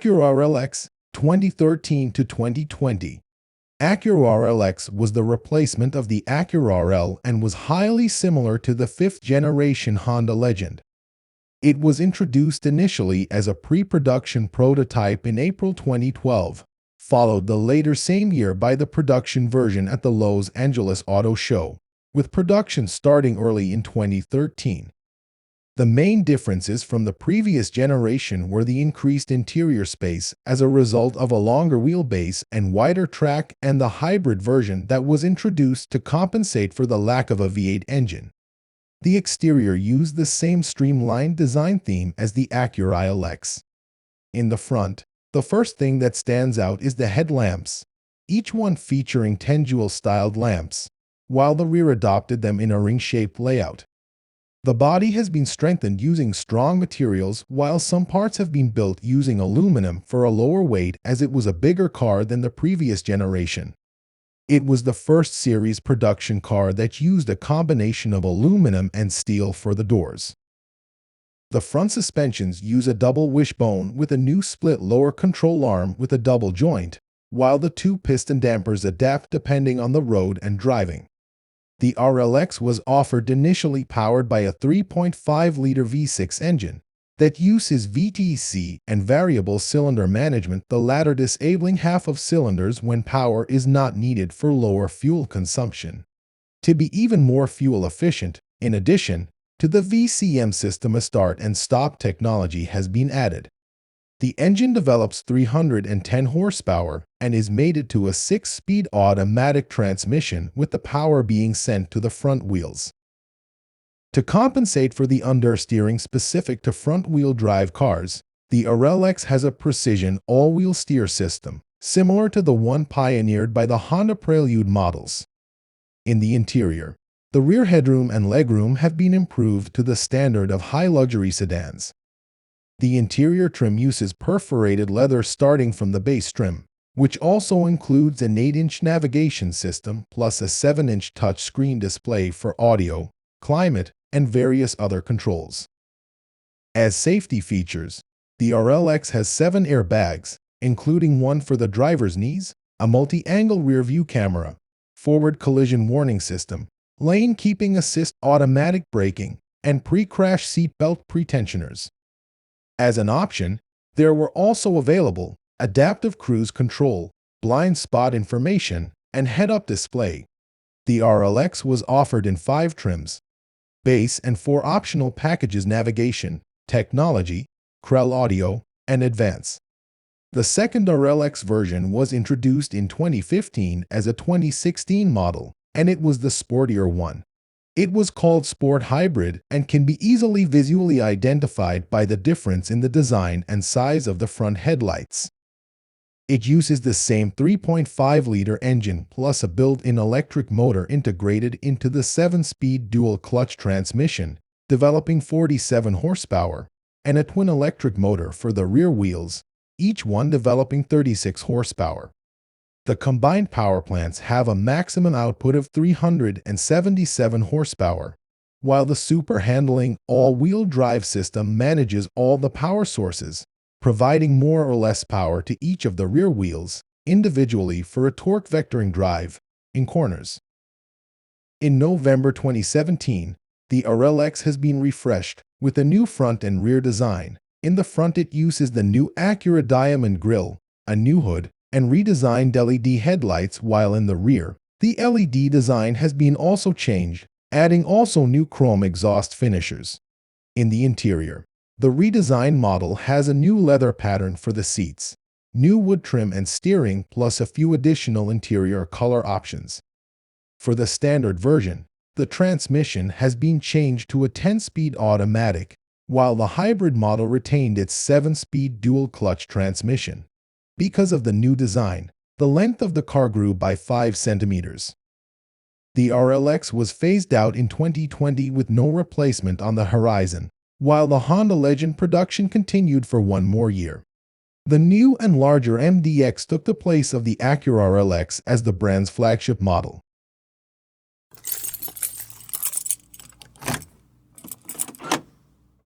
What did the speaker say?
Acura RLX 2013 to 2020. Acura RLX was the replacement of the Acura RL and was highly similar to the fifth-generation Honda Legend. It was introduced initially as a pre-production prototype in April 2012, followed the later same year by the production version at the Los Angeles Auto Show, with production starting early in 2013. The main differences from the previous generation were the increased interior space as a result of a longer wheelbase and wider track and the hybrid version that was introduced to compensate for the lack of a V8 engine. The exterior used the same streamlined design theme as the Acura RLX. In the front, the first thing that stands out is the headlamps, each one featuring 10 jewel-styled lamps, while the rear adopted them in a ring-shaped layout. The body has been strengthened using strong materials, while some parts have been built using aluminum for a lower weight as it was a bigger car than the previous generation. It was the first series production car that used a combination of aluminum and steel for the doors. The front suspensions use a double wishbone with a new split lower control arm with a double joint, while the two piston dampers adapt depending on the road and driving. The RLX was offered initially powered by a 3.5-liter V6 engine that uses VTC and variable cylinder management, the latter disabling half of cylinders when power is not needed for lower fuel consumption. To be even more fuel efficient, in addition to the VCM system, a start and stop technology has been added. The engine develops 310 horsepower and is mated to a 6-speed automatic transmission, with the power being sent to the front wheels. To compensate for the understeering specific to front-wheel drive cars, the RLX has a precision all-wheel steer system, similar to the one pioneered by the Honda Prelude models. In the interior, the rear headroom and legroom have been improved to the standard of high-luxury sedans. The interior trim uses perforated leather starting from the base trim, which also includes an 8-inch navigation system plus a 7-inch touchscreen display for audio, climate, and various other controls. As safety features, the RLX has 7 airbags, including one for the driver's knees, a multi-angle rear-view camera, forward collision warning system, lane keeping assist, automatic braking, and pre-crash seat belt pretensioners. As an option, there were also available adaptive cruise control, blind spot information, and head-up display. The RLX was offered in 5 trims: base and 4 optional packages: navigation, technology, Krell audio, and advance. The second RLX version was introduced in 2015 as a 2016 model, and it was the sportier one. It was called Sport Hybrid and can be easily visually identified by the difference in the design and size of the front headlights. It uses the same 3.5-liter engine plus a built-in electric motor integrated into the 7-speed dual-clutch transmission, developing 47 horsepower, and a twin electric motor for the rear wheels, each one developing 36 horsepower. The combined power plants have a maximum output of 377 horsepower, while the super handling all-wheel drive system manages all the power sources, providing more or less power to each of the rear wheels individually for a torque vectoring drive in corners. In November 2017, the RLX has been refreshed with a new front and rear design. In the front, it uses the new Acura Diamond grille, a new hood, and redesigned LED headlights, while in the rear, the LED design has been also changed, adding also new chrome exhaust finishers. In the interior, the redesigned model has a new leather pattern for the seats, new wood trim and steering, plus a few additional interior color options. For the standard version, the transmission has been changed to a 10-speed automatic, while the hybrid model retained its 7-speed dual-clutch transmission. Because of the new design, the length of the car grew by 5 centimeters. The RLX was phased out in 2020 with no replacement on the horizon, while the Honda Legend production continued for 1 more year. The new and larger MDX took the place of the Acura RLX as the brand's flagship model.